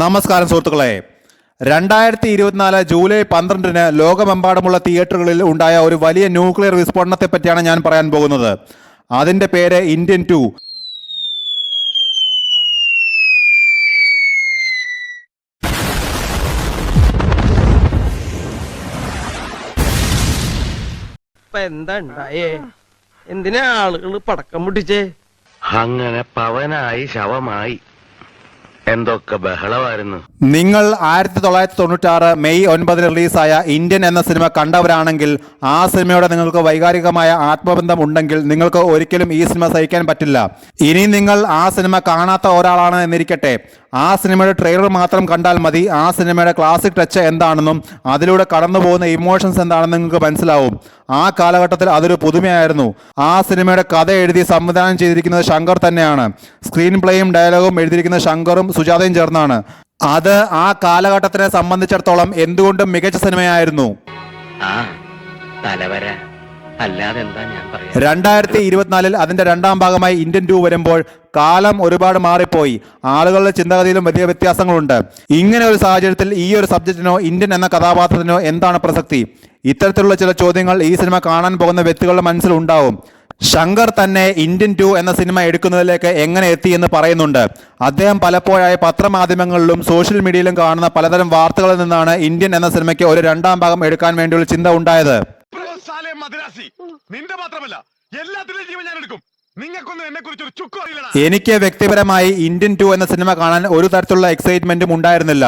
നമസ്കാരം സുഹൃത്തുക്കളെ, 2024 ജൂലൈ 12 ലോകമെമ്പാടുമുള്ള തിയേറ്ററുകളിൽ ഉണ്ടായ ഒരു വലിയ ന്യൂക്ലിയർ വിസ്ഫോടനത്തെ പറ്റിയാണ് ഞാൻ പറയാൻ പോകുന്നത്. അതിന്റെ പേര് ഇന്ത്യൻ 2. എന്താ ഉണ്ടായേ? എന്തിനാ ആളുകൾ പടക്കം പൊട്ടിച്ചേ? അങ്ങനെ പവനായി ശവമായി എന്തൊക്കെ ബഹളമായിരുന്നു. നിങ്ങൾ 1996 മെയ് 9 റിലീസായ ഇന്ത്യൻ എന്ന സിനിമ കണ്ടവരാണെങ്കിൽ ആ സിനിമയോടെ നിങ്ങൾക്ക് വൈകാരികമായ ആത്മബന്ധം ഉണ്ടെങ്കിൽ നിങ്ങൾക്ക് ഒരിക്കലും ഈ സിനിമ സഹിക്കാൻ പറ്റില്ല. ഇനി നിങ്ങൾ ആ സിനിമ കാണാത്ത ഒരാളാണ് എന്നിരിക്കട്ടെ, ആ സിനിമയുടെ ട്രെയിലർ മാത്രം കണ്ടാൽ മതി ആ സിനിമയുടെ ക്ലാസിക് ടച്ച് എന്താണെന്നും അതിലൂടെ കടന്നു പോകുന്ന ഇമോഷൻസ് എന്താണെന്ന് നിങ്ങൾക്ക് മനസ്സിലാവും. ആ കാലഘട്ടത്തിൽ അതൊരു പുതുമയായിരുന്നു. ആ സിനിമയുടെ കഥ എഴുതി സംവിധാനം ചെയ്തിരിക്കുന്നത് ശങ്കർ തന്നെയാണ്. സ്ക്രീൻ പ്ലേയും ഡയലോഗും എഴുതിയിരിക്കുന്നത് ശങ്കറും സുജാതയും ചേർന്നാണ്. അത് ആ കാലഘട്ടത്തിനെ സംബന്ധിച്ചിടത്തോളം എന്തുകൊണ്ടും മികച്ച സിനിമയായിരുന്നു. 2024 അതിന്റെ രണ്ടാം ഭാഗമായി ഇന്ത്യൻ 2 വരുമ്പോൾ കാലം ഒരുപാട് മാറിപ്പോയി. ആളുകളുടെ ചിന്താഗതിയിലും വലിയ വ്യത്യാസങ്ങളുണ്ട്. ഇങ്ങനെ ഒരു സാഹചര്യത്തിൽ ഈ ഒരു സബ്ജക്റ്റിനോ ഇന്ത്യൻ എന്ന കഥാപാത്രത്തിനോ എന്താണ് പ്രസക്തി? ഇത്തരത്തിലുള്ള ചില ചോദ്യങ്ങൾ ഈ സിനിമ കാണാൻ പോകുന്ന വ്യക്തികളുടെ മനസ്സിലുണ്ടാവും. ശങ്കർ തന്നെ ഇന്ത്യൻ 2 എന്ന സിനിമ എടുക്കുന്നതിലേക്ക് എങ്ങനെ എത്തി എന്ന് പറയുന്നുണ്ട്. അദ്ദേഹം പലപ്പോഴായി പത്രമാധ്യമങ്ങളിലും സോഷ്യൽ മീഡിയയിലും കാണുന്ന പലതരം വാർത്തകളിൽ നിന്നാണ് ഇന്ത്യൻ എന്ന സിനിമയ്ക്ക് ഒരു രണ്ടാം ഭാഗം എടുക്കാൻ വേണ്ടിയുള്ള ചിന്ത ഉണ്ടായത്. എനിക്ക് വ്യക്തിപരമായി ഇന്ത്യൻ 2 എന്ന സിനിമ കാണാൻ ഒരു തരത്തിലുള്ള എക്സൈറ്റ്മെന്റും ഉണ്ടായിരുന്നില്ല.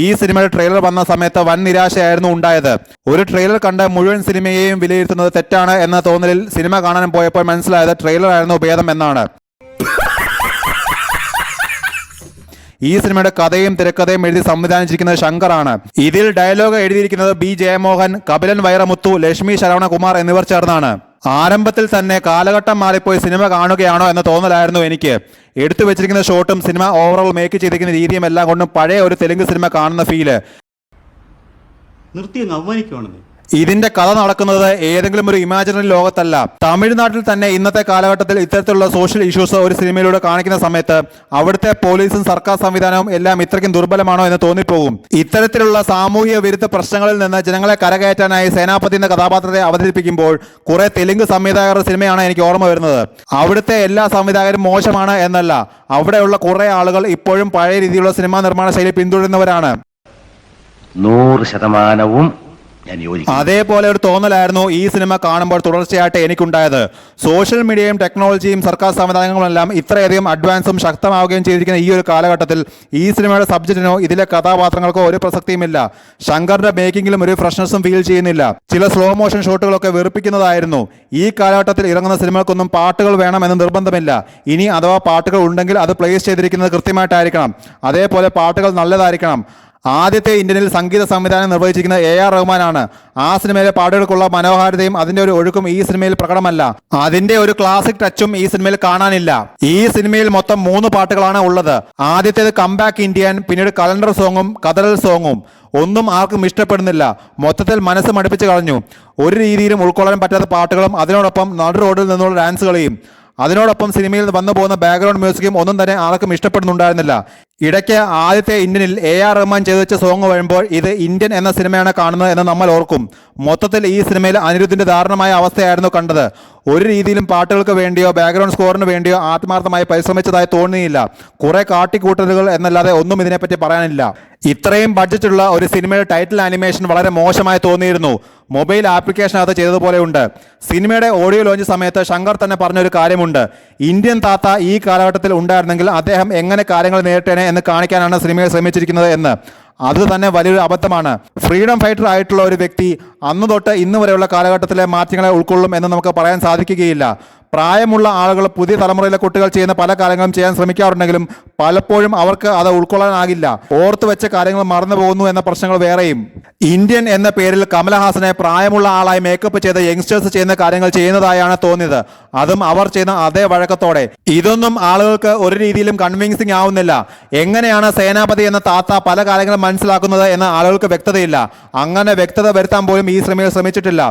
ഈ സിനിമയുടെ ട്രെയിലർ വന്ന സമയത്ത് വൻ നിരാശയായിരുന്നു ഉണ്ടായത്. ഒരു ട്രെയിലർ കണ്ട് മുഴുവൻ സിനിമയെയും വിലയിരുത്തുന്നത് തെറ്റാണ് എന്ന തോന്നലിൽ സിനിമ കാണാൻ പോയപ്പോൾ മനസ്സിലായത് ട്രെയിലർ ആയിരുന്നു ഭേദം എന്നാണ്. ഈ സിനിമയുടെ കഥയും തിരക്കഥയും എഴുതി സംവിധാനിച്ചിരിക്കുന്നത് ശങ്കറാണ്. ഇതിൽ ഡയലോഗ് എഴുതിയിരിക്കുന്നത് ബി ജയമോഹൻ, കപിലൻ വൈറമുത്തു, ലക്ഷ്മി ശരവണകുമാർ എന്നിവർ ചേർന്നാണ്. ആരംഭത്തിൽ തന്നെ കാലഘട്ടം മാറിപ്പോയി സിനിമ കാണുകയാണോ എന്ന തോന്നലായിരുന്നു എനിക്ക്. എടുത്തു വെച്ചിരിക്കുന്ന ഷോട്ടും സിനിമ ഓവറോൾ മേക്ക് ചെയ്തിരിക്കുന്ന രീതിയും എല്ലാം കൊണ്ടും പഴയ ഒരു തെലുങ്ക് സിനിമ കാണുന്ന ഫീല്. ഇതിന്റെ കഥ നടക്കുന്നത് ഏതെങ്കിലും ഒരു ഇമാജിനറി ലോകത്തല്ല. തമിഴ്നാട്ടിൽ തന്നെ ഇന്നത്തെ കാലഘട്ടത്തിൽ ഇത്തരത്തിലുള്ള സോഷ്യൽ ഇഷ്യൂസ് ഒരു സിനിമയിലൂടെ കാണിക്കുന്ന സമയത്ത് അവിടുത്തെ പോലീസും സർക്കാർ സംവിധാനവും എല്ലാം ഇത്രയ്ക്കും ദുർബലമാണോ എന്ന് തോന്നിപ്പോകും. ഇത്തരത്തിലുള്ള സാമൂഹിക വിരുദ്ധ പ്രശ്നങ്ങളിൽ നിന്ന് ജനങ്ങളെ കരകയറ്റാനായി സേനാപതി എന്ന കഥാപാത്രത്തെ അവതരിപ്പിക്കുമ്പോൾ കുറെ തെലുങ്ക് സംവിധായകരുടെ സിനിമയാണ് എനിക്ക് ഓർമ്മ വരുന്നത്. അവിടുത്തെ എല്ലാ സംവിധായകരും മോശമാണ് എന്നല്ല, അവിടെയുള്ള കുറെ ആളുകൾ ഇപ്പോഴും പഴയ രീതിയിലുള്ള സിനിമാ നിർമ്മാണ ശൈലി പിന്തുടരുന്നവരാണ്. 100% അതേപോലെ ഒരു തോന്നലായിരുന്നു ഈ സിനിമ കാണുമ്പോൾ തുടർച്ചയായിട്ട് എനിക്കുണ്ടായത്. സോഷ്യൽ മീഡിയയും ടെക്നോളജിയും സർക്കാർ സംവിധാനങ്ങളുമെല്ലാം ഇത്രയധികം അഡ്വാൻസും ശക്തമാവുകയും ചെയ്തിരിക്കുന്ന ഈ ഒരു കാലഘട്ടത്തിൽ ഈ സിനിമയുടെ സബ്ജക്റ്റിനോ ഇതിലെ കഥാപാത്രങ്ങൾക്കോ ഒരു പ്രസക്തിയുമില്ല. ശങ്കറിന്റെ മേക്കിങ്ങിലും ഒരു ഫ്രഷ്നസും ഫീൽ ചെയ്യുന്നില്ല. ചില സ്ലോ മോഷൻ ഷോട്ടുകളൊക്കെ വെറുപ്പിക്കുന്നതായിരുന്നു. ഈ കാലഘട്ടത്തിൽ ഇറങ്ങുന്ന സിനിമകൾക്കൊന്നും പാട്ടുകൾ വേണമെന്ന് നിർബന്ധമില്ല. ഇനി അഥവാ പാട്ടുകൾ ഉണ്ടെങ്കിൽ അത് പ്ലേസ് ചെയ്തിരിക്കുന്നത് കൃത്യമായിട്ടായിരിക്കണം. അതേപോലെ പാട്ടുകൾ നല്ലതായിരിക്കണം. ആദ്യത്തെ ഇന്ത്യനിൽ സംഗീത സംവിധാനം നിർവഹിച്ചിരിക്കുന്ന AR റഹ്മാനാണ്. ആ സിനിമയിലെ പാട്ടുകൾക്കുള്ള മനോഹാരിതയും അതിന്റെ ഒരു ഒഴുക്കും ഈ സിനിമയിൽ പ്രകടമല്ല. അതിന്റെ ഒരു ക്ലാസിക് ടച്ചും ഈ സിനിമയിൽ കാണാനില്ല. ഈ സിനിമയിൽ മൊത്തം 3 പാട്ടുകളാണ് ഉള്ളത്. ആദ്യത്തേത് കംബാക്ക് ഇന്ത്യൻ, പിന്നീട് കലണ്ടർ സോങ്ങും കതറൽ സോങ്ങും. ഒന്നും ആർക്കും ഇഷ്ടപ്പെടുന്നില്ല. മൊത്തത്തിൽ മനസ്സ് മടുപ്പിച്ച് കളഞ്ഞു. ഒരു രീതിയിലും ഉൾക്കൊള്ളാൻ പറ്റാത്ത പാട്ടുകളും അതിനോടൊപ്പം നടു റോഡിൽ നിന്നുള്ള ഡാൻസ് കളിയും അതിനോടൊപ്പം സിനിമയിൽ വന്നു പോകുന്ന ബാക്ക്ഗ്രൗണ്ട് മ്യൂസിക്കും ഒന്നും തന്നെ ആർക്കും ഇഷ്ടപ്പെടുന്നുണ്ടായിരുന്നില്ല. ഇടയ്ക്ക് ആദ്യത്തെ ഇന്ത്യനിൽ AR റഹ്മാൻ ചെയ്തു വെച്ച സോങ് വരുമ്പോൾ ഇത് ഇന്ത്യൻ എന്ന സിനിമയാണ് കാണുന്നത് എന്ന് നമ്മൾ ഓർക്കും. മൊത്തത്തിൽ ഈ സിനിമയിൽ അനിരുദ്ധിന്റെ ദാരുണമായ അവസ്ഥയായിരുന്നു കണ്ടത്. ഒരു രീതിയിലും പാട്ടുകൾക്ക് വേണ്ടിയോ ബാക്ക്ഗ്രൗണ്ട് സ്കോറിന് വേണ്ടിയോ ആത്മാർത്ഥമായി പരിശ്രമിച്ചതായി തോന്നിയില്ല. കുറെ കാട്ടിക്കൂട്ടലുകൾ എന്നല്ലാതെ ഒന്നും ഇതിനെപ്പറ്റി പറയാനില്ല. ഇത്രയും ബഡ്ജറ്റുള്ള ഒരു സിനിമയുടെ ടൈറ്റിൽ ആനിമേഷൻ വളരെ മോശമായി തോന്നിയിരുന്നു. മൊബൈൽ ആപ്ലിക്കേഷനകത്ത് ചെയ്തതുപോലെയുണ്ട്. സിനിമയുടെ ഓഡിയോ ലോഞ്ച് സമയത്ത് ശങ്കർ തന്നെ പറഞ്ഞൊരു കാര്യമുണ്ട്. ഇന്ത്യൻ താത്ത ഈ കാലഘട്ടത്തിൽ ഉണ്ടായിരുന്നെങ്കിൽ അദ്ദേഹം എങ്ങനെ കാര്യങ്ങൾ നേരിട്ടേനെ എന്ന് കാണിക്കാനാണ് സിനിമയെ ശ്രമിച്ചിരിക്കുന്നത് എന്ന്. അത് തന്നെ വലിയൊരു അബദ്ധമാണ്. ഫ്രീഡം ഫൈറ്റർ ആയിട്ടുള്ള ഒരു വ്യക്തി അന്ന് തൊട്ട് ഇന്ന് വരെയുള്ള കാലഘട്ടത്തിലെ മാറ്റങ്ങളെ ഉൾക്കൊള്ളും എന്ന് നമുക്ക് പറയാൻ സാധിക്കുകയില്ല. പ്രായമുള്ള ആളുകൾ പുതിയ തലമുറയിലെ കുട്ടികൾ ചെയ്യുന്ന പല കാര്യങ്ങളും ചെയ്യാൻ ശ്രമിക്കാറുണ്ടെങ്കിലും പലപ്പോഴും അവർക്ക് അത് ഉൾക്കൊള്ളാനാകില്ല. ഓർത്തു വെച്ച കാര്യങ്ങൾ മറന്നു പോകുന്നു എന്ന പ്രശ്നങ്ങൾ വേറെയും. ഇന്ത്യൻ എന്ന പേരിൽ കമലഹാസനെ പ്രായമുള്ള ആളായി മേക്കപ്പ് ചെയ്ത യങ്സ്റ്റേഴ്സ് ചെയ്യുന്ന കാര്യങ്ങൾ ചെയ്യുന്നതായാണ് തോന്നിയത്. അതും അവർ ചെയ്യുന്ന അതേ വഴക്കത്തോടെ. ഇതൊന്നും ആളുകൾക്ക് ഒരു രീതിയിലും കൺവിൻസിങ് ആവുന്നില്ല. എങ്ങനെയാണ് സേനാപതി എന്ന താത്ത പല കാര്യങ്ങളും മനസ്സിലാക്കുന്നത് എന്ന് ആളുകൾക്ക് വ്യക്തതയില്ല. അങ്ങനെ വ്യക്തത വരുത്താൻ പോലും ഈ സിനിമയിൽ ശ്രമിച്ചിട്ടില്ല.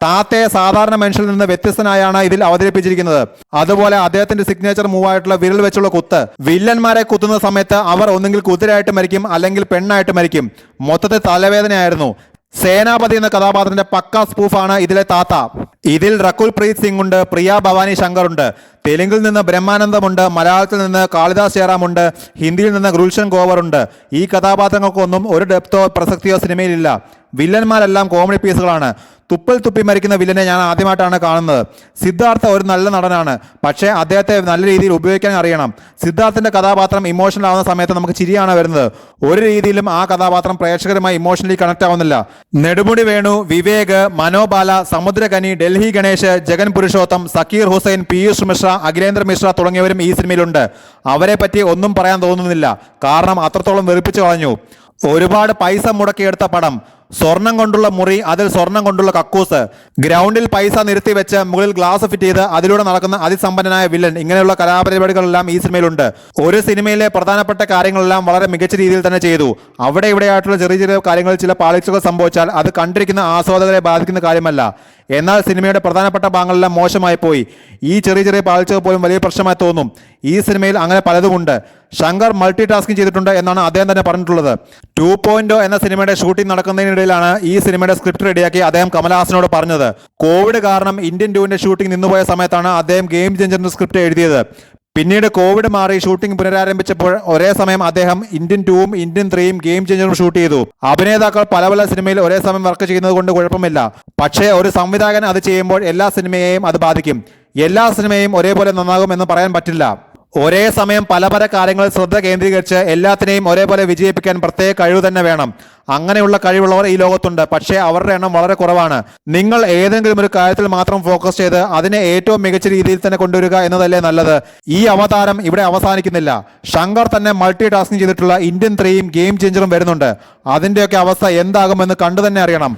താത്തയെ സാധാരണ മനുഷ്യരിൽ നിന്ന് വ്യത്യസ്തനായാണ് ഇതിൽ അവതരിപ്പിച്ചിരിക്കുന്നത്. അതുപോലെ അദ്ദേഹത്തിന്റെ സിഗ്നേച്ചർ മൂവായിട്ടുള്ള വിരൽ വെച്ചുള്ള കുത്ത്. വില്ലന്മാരെ കുത്തുന്ന സമയത്ത് അവർ ഒന്നുകിൽ കുതിരയായിട്ട് മരിക്കും, അല്ലെങ്കിൽ പെണ്ണായിട്ട് മരിക്കും. മൊത്തത്തിൽ തലവേദനയായിരുന്നു. സേനാപതി എന്ന കഥാപാത്രത്തിന്റെ പക്ക സ്പൂഫാണ് ഇതിലെ താത്ത. ഇതിൽ റകുൽ പ്രീത് സിംഗ് ഉണ്ട്, പ്രിയ ഭവാനി ശങ്കർ ഉണ്ട്, തെലുങ്കിൽ നിന്ന് ബ്രഹ്മാനന്ദമുണ്ട്, മലയാളത്തിൽ നിന്ന് കാളിദാസ് ജയറാമുണ്ട്, ഹിന്ദിയിൽ നിന്ന് ഗുൽഷൻ ഗോവർ ഉണ്ട്. ഈ കഥാപാത്രങ്ങൾക്കൊന്നും ഒരു ഡെപ്തോ പ്രസക്തിയോ സിനിമയിലില്ല. വില്ലന്മാരെല്ലാം കോമഡി പീസുകളാണ്. തുപ്പൽ തുപ്പി മരിക്കുന്ന വില്ലനെ ഞാൻ ആദ്യമായിട്ടാണ് കാണുന്നത്. സിദ്ധാർത്ഥ ഒരു നല്ല നടനാണ്, പക്ഷേ അദ്ദേഹത്തെ നല്ല രീതിയിൽ ഉപയോഗിക്കാൻ അറിയണം. സിദ്ധാർത്ഥിന്റെ കഥാപാത്രം ഇമോഷണൽ ആവുന്ന സമയത്ത് നമുക്ക് ചിരിയാണ് വരുന്നത്. ഒരു രീതിയിലും ആ കഥാപാത്രം പ്രേക്ഷകരുമായി ഇമോഷണലി കണക്ട് ആവുന്നില്ല. നെടുമുടി വേണു, വിവേക്, മനോബാല, സമുദ്രകനി, ഡൽഹി ഗണേഷ്, ജഗൻ പുരുഷോത്തം, സക്കീർ ഹുസൈൻ, പീയൂഷ് മിശ്ര, അഖിലേന്ദ്ര മിശ്ര തുടങ്ങിയവരും ഈ സിനിമയിലുണ്ട്. അവരെ പറ്റി ഒന്നും പറയാൻ തോന്നുന്നില്ല, കാരണം അത്രത്തോളം വെറുപ്പിച്ചു കളഞ്ഞു. ഒരുപാട് പൈസ മുടക്കിയെടുത്ത പടം. സ്വർണം കൊണ്ടുള്ള മുറി, അതിൽ സ്വർണം കൊണ്ടുള്ള കക്കൂസ്, ഗ്രൗണ്ടിൽ പൈസ നിരത്തി വെച്ച് മുകളിൽ ഗ്ലാസ് ഫിറ്റ് ചെയ്ത് അതിലൂടെ നടക്കുന്ന അതിസമ്പന്നനായ വില്ലൻ, ഇങ്ങനെയുള്ള കലാപരിപാടികളെല്ലാം ഈ സിനിമയിലുണ്ട്. ഒരു സിനിമയിലെ പ്രധാനപ്പെട്ട കാര്യങ്ങളെല്ലാം വളരെ മികച്ച രീതിയിൽ തന്നെ ചെയ്തു. അവിടെ ഇവിടെയായിട്ടുള്ള ചെറിയ ചെറിയ കാര്യങ്ങളിൽ ചില പാളിച്ചകൾ സംഭവിച്ചാൽ അത് കണ്ടിരിക്കുന്ന ആസ്വാദകരെ ബാധിക്കുന്ന കാര്യമല്ല. എന്നാൽ സിനിമയുടെ പ്രധാനപ്പെട്ട ഭാഗങ്ങളെല്ലാം മോശമായി പോയി. ഈ ചെറിയ ചെറിയ പാളിച്ചകൾ പോലും വലിയ പ്രശ്നമായി തോന്നും. ഈ സിനിമയിൽ അങ്ങനെ പലതുമുണ്ട്. ശങ്കർ മൾട്ടി ടാസ്കിംഗ് ചെയ്തിട്ടുണ്ട് എന്നാണ് അദ്ദേഹം തന്നെ പറഞ്ഞിട്ടുള്ളത്. 2.0 എന്ന സിനിമയുടെ ഷൂട്ടിംഗ് നടക്കുന്നതിനിടയിലാണ് ഈ സിനിമയുടെ സ്ക്രിപ്റ്റ് റെഡിയാക്കി അദ്ദേഹം കമലഹാസനോട് പറഞ്ഞത്. കോവിഡ് കാരണം ഇന്ത്യൻ 2ന്റെ ഷൂട്ടിംഗ് നിന്നുപോയ സമയത്താണ് അദ്ദേഹം ഗെയിം ചേഞ്ചറിന്റെ സ്ക്രിപ്റ്റ് എഴുതിയത്. പിന്നീട് കോവിഡ് മാറി ഷൂട്ടിംഗ് പുനരാരംഭിച്ചപ്പോൾ ഒരേ സമയം അദ്ദേഹം ഇന്ത്യൻ 2ഉം ഇന്ത്യൻ 3ഉം ഗെയിം ചേഞ്ചറും ഷൂട്ട് ചെയ്തു. അഭിനേതാക്കൾ പല പല സിനിമയിൽ ഒരേ സമയം വർക്ക് ചെയ്യുന്നത് കൊണ്ട് കുഴപ്പമില്ല. പക്ഷേ ഒരു സംവിധായകൻ അത് ചെയ്യുമ്പോൾ എല്ലാ സിനിമയെയും അത് ബാധിക്കും. എല്ലാ സിനിമയും ഒരേപോലെ നന്നാകും എന്ന് പറയാൻ പറ്റില്ല. ഒരേ സമയം പല പല കാര്യങ്ങളിൽ ശ്രദ്ധ കേന്ദ്രീകരിച്ച് എല്ലാത്തിനെയും ഒരേപോലെ വിജയിപ്പിക്കാൻ പ്രത്യേക കഴിവ് തന്നെ വേണം. അങ്ങനെയുള്ള കഴിവുള്ളവർ ഈ ലോകത്തുണ്ട്, പക്ഷേ അവരുടെ എണ്ണം വളരെ കുറവാണ്. നിങ്ങൾ ഏതെങ്കിലും ഒരു കാര്യത്തിൽ മാത്രം ഫോക്കസ് ചെയ്ത് അതിനെ ഏറ്റവും മികച്ച രീതിയിൽ തന്നെ കൊണ്ടുവരിക എന്നതല്ലേ നല്ലത്. ഈ അവതാരം ഇവിടെ അവസാനിക്കുന്നില്ല. ശങ്കർ തന്നെ മൾട്ടി ടാസ്കിംഗ് ചെയ്തിട്ടുള്ള ഇന്ത്യൻ 3ഉം ഗെയിം ചേഞ്ചറും വരുന്നുണ്ട്. അതിന്റെയൊക്കെ അവസ്ഥ എന്താകുമെന്ന് കണ്ടു തന്നെ അറിയണം.